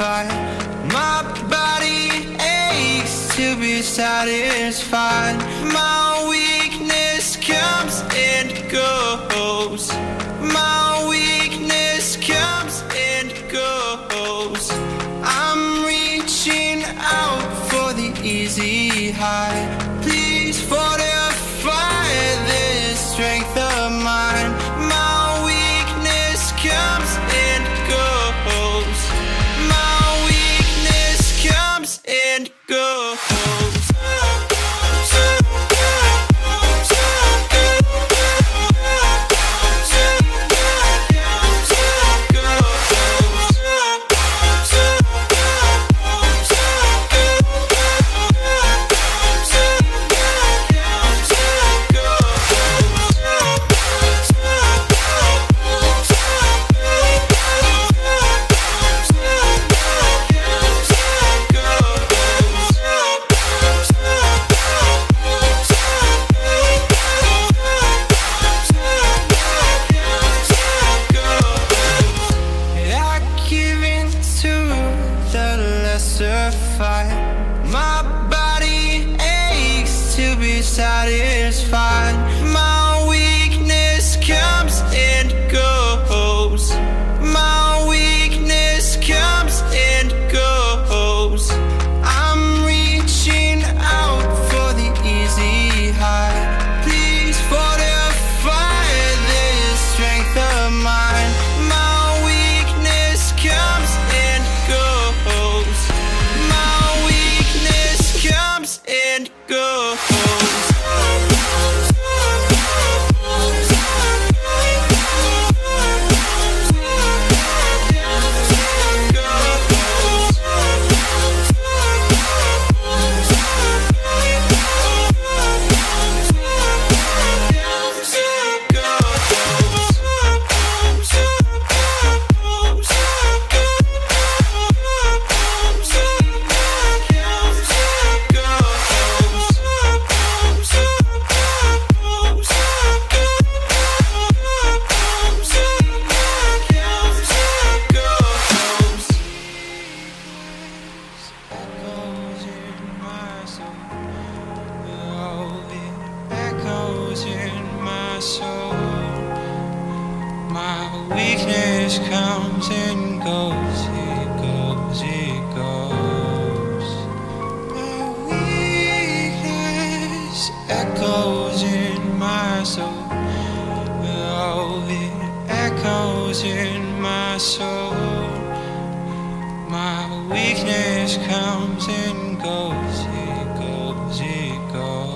satisfied. My body aches to be satisfied. My weakness comes and goes. My weakness comes and goes. I'm reaching out for the easy high. Please fortify this strength of mine. My weakness comes and goes. My weakness comes and goes. My body aches to be satisfied. My weakness comes and goes. My weakness comes and goes. I'm reaching out for the easy high. Please fortify this strength of mine. My weakness comes and goes. My weakness comes and goes. My weakness comes and goes, it goes, it goes. My weakness echoes in my soul. Oh, it echoes in my soul. My weakness comes and goes, it goes, it goes.